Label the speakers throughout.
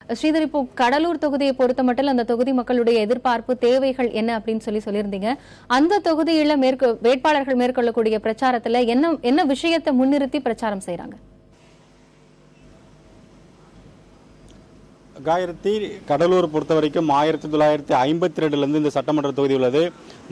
Speaker 1: ஸ்ரீதர், இப்போ கடலூர் தொகுதியை பொறுத்தமட்டில் அந்த தொகுதி மக்களுடைய எதிர்பார்ப்பு தேவைகள் என்ன அப்படின்னு சொல்லியிருந்தீங்க. அந்த தொகுதியில வேட்பாளர்கள் மேற்கொள்ளக்கூடிய பிரச்சாரத்துல என்ன விஷயத்தை முன்னிறுத்தி பிரச்சாரம் செய்யறாங்க?
Speaker 2: காயத்ரி, கடலூர் பொறுத்த வரைக்கும் 1952 இந்த சட்டமன்ற தொகுதி உள்ளது.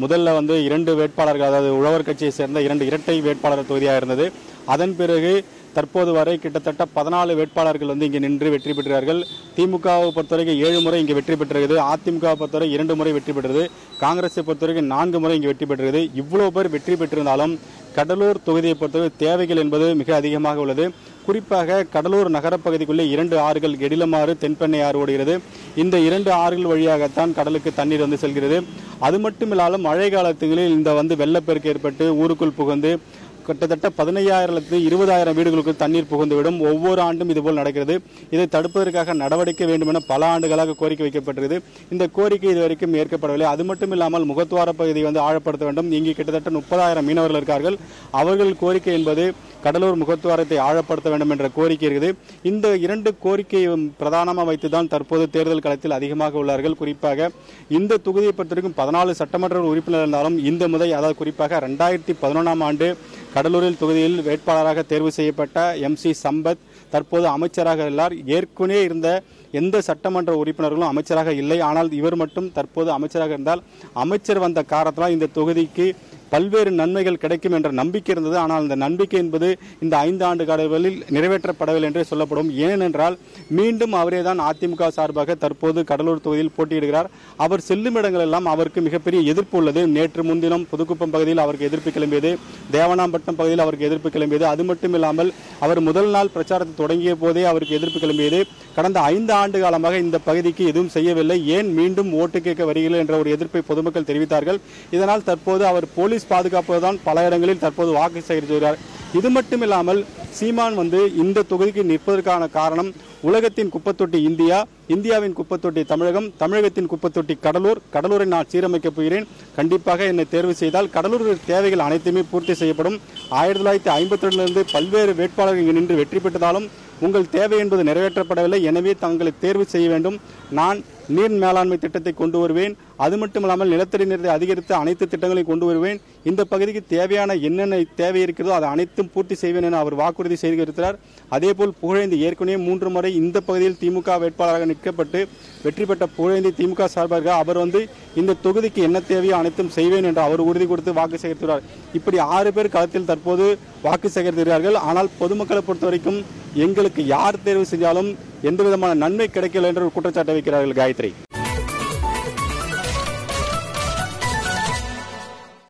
Speaker 2: முதல்ல 2 வேட்பாளர்கள், அதாவது உழவர் கட்சியை சேர்ந்த 2 இரட்டை வேட்பாளர் தொகுதியாக இருந்தது. அதன் பிறகு தற்போது வரை கிட்டத்தட்ட 14 வேட்பாளர்கள் இங்கே நின்று வெற்றி பெற்றார்கள். திமுகவை பொறுத்தவரைக்கும் 7 முறை இங்கே வெற்றி பெற்றது. அதிமுக பொறுத்தவரை 2 முறை வெற்றி பெற்றது. காங்கிரஸை பொறுத்தவரைக்கும் 4 முறை இங்கே வெற்றி பெற்றது. இவ்வளவு பேர் வெற்றி பெற்றிருந்தாலும் கடலூர் தொகுதியை பொறுத்தவரை தேவைகள் என்பது மிக அதிகமாக உள்ளது. குறிப்பாக கடலூர் நகரப்பகுதிக்குள்ளே 2 ஆறுகள், கெடிலமாறு, தென்பெண்ணை ஆறு ஓடுகிறது. இந்த 2 ஆறுகள் வழியாகத்தான் கடலுக்கு தண்ணீர் செல்கிறது. அது மட்டுமில்லாமல் மழை காலத்துகளில் இந்த வெள்ளப்பெருக்கு ஏற்பட்டு ஊருக்குள் புகுந்து கிட்டத்தட்ட 15,000 20,000 வீடுகளுக்கு தண்ணீர் புகுந்துவிடும். ஒவ்வொரு ஆண்டும் இதுபோல் நடக்கிறது. இதை தடுப்பதற்காக நடவடிக்கை வேண்டும் என பல ஆண்டுகளாக கோரிக்கை வைக்கப்பட்டது. இந்த கோரிக்கை இதுவரைக்கும் ஏற்கப்படவில்லை. அது மட்டும் இல்லாமல் முகத்துவார பகுதியை ஆழப்படுத்த வேண்டும். இங்கு கிட்டத்தட்ட 30,000 மீனவர்கள் இருக்கார்கள். அவர்கள் கோரிக்கை என்பது கடலூர் முகத்துவாரத்தை ஆழப்படுத்த வேண்டும் என்ற கோரிக்கை இருக்குது. இந்த 2 கோரிக்கையை பிரதானமாக வைத்துதான் தற்போது தேர்தல் களத்தில் அதிகமாக உள்ளார்கள். குறிப்பாக இந்த தொகுதியை பொறுத்தவரைக்கும் 14 சட்டமன்ற உறுப்பினர் இருந்தாலும் இந்த முறை, அதாவது குறிப்பாக 2011ஆம் ஆண்டு கடலூரில் தொகுதியில் வேட்பாளராக தேர்வு செய்யப்பட்ட MC சம்பத் தற்போது அமைச்சராக உள்ளார். ஏற்கனவே இருந்த எந்த சட்டமன்ற உறுப்பினர்களும் அமைச்சராக இல்லை. ஆனால் இவர் மட்டும் தற்போது அமைச்சராக இருந்தால், அமைச்சர் வந்த காரணத்தால் இந்த தொகுதிக்கு பல்வேறு நன்மைகள் கிடைக்கும் என்ற நம்பிக்கை இருந்தது. ஆனால் அந்த நம்பிக்கை என்பது இந்த 5 ஆண்டு காலங்களில் நிறைவேற்றப்படவில்லை என்றே சொல்லப்படும். ஏனென்றால் மீண்டும் அவரே தான் அதிமுக சார்பாக தற்போது கடலூர் தொகுதியில் போட்டியிடுகிறார். அவர் செல்லும் இடங்கள் எல்லாம் அவருக்கு மிகப்பெரிய எதிர்ப்பு உள்ளது. நேற்று முன்தினம் புதுக்குப்பம் பகுதியில் அவருக்கு எதிர்ப்பு கிளம்பியது. தேவனாம்பட்டினம் பகுதியில் அவருக்கு எதிர்ப்பு கிளம்பியது. அது மட்டும் இல்லாமல் அவர் முதல் நாள் பிரச்சாரத்தை தொடங்கிய போதே அவருக்கு எதிர்ப்பு கிளம்பியது. கடந்த 5 ஆண்டு காலமாக இந்த பகுதிக்கு எதுவும் செய்யவில்லை, ஏன் மீண்டும் ஓட்டு கேட்க வருகிறீர்கள் என்ற ஒரு எதிர்ப்பை பொதுமக்கள் தெரிவித்தார்கள். இதனால் தற்போது அவர் போலீஸ் பாதுகாப்பு தான் பல இடங்களில் தற்போது வாக்கு சேகரித்து வருகிறார். இது மட்டுமில்லாமல் சீமான் இந்த தொகுதிக்கு நிற்பதற்கான காரணம், உலகத்தின் குப்பத்தொட்டி இந்தியா, இந்தியாவின் குப்பத்தொட்டி தமிழகம், தமிழகத்தின் குப்பத்தொட்டி கடலூர், கடலூரை நான் சீரமைக்கப் போகிறேன், கண்டிப்பாக என்னை தேர்வு செய்தால் கடலூர் தேவைகள் அனைத்துமே பூர்த்தி செய்யப்படும். 1952 பல்வேறு வேட்பாளர்கள் இங்கு நின்று வெற்றி பெற்றதாலும் உங்கள் தேவை என்பது நிறைவேற்றப்படவில்லை, எனவே தங்களை தேர்வு செய்ய வேண்டும். நான் நீர் மேலாண்மை திட்டத்தை கொண்டு வருவேன். அது மட்டுமில்லாமல் நிலத்தடி நீரை அதிகரித்து அனைத்து திட்டங்களையும் கொண்டு வருவேன். இந்த பகுதிக்கு தேவையான என்னென்ன தேவை இருக்கிறதோ அதை அனைத்தும் பூர்த்தி செய்வேன் என அவர் வாக்குறுதி செய்திருக்கிறார். அதேபோல் புகழேந்தி ஏற்கனவே 3 முறை இந்த பகுதியில் திமுக வேட்பாளராக நிற்கப்பட்டு வெற்றி பெற்ற புகழேந்தி திமுக சார்பாக அவர் இந்த தொகுதிக்கு என்ன தேவையோ அனைத்தும் செய்வேன் என்று அவர் உறுதி கொடுத்து வாக்கு சேகரித்துள்ளார். இப்படி 6 பேர் களத்தில் தற்போது வாக்கு சேகரித்திருக்கிறார்கள். ஆனால் பொதுமக்களை பொறுத்த வரைக்கும் எங்களுக்கு யார் தேர்வு செஞ்சாலும் எந்த விதமான நன்மை கிடைக்கல என்ற ஒரு குற்றச்சாட்டை வைக்கிறார்கள். காயத்ரி.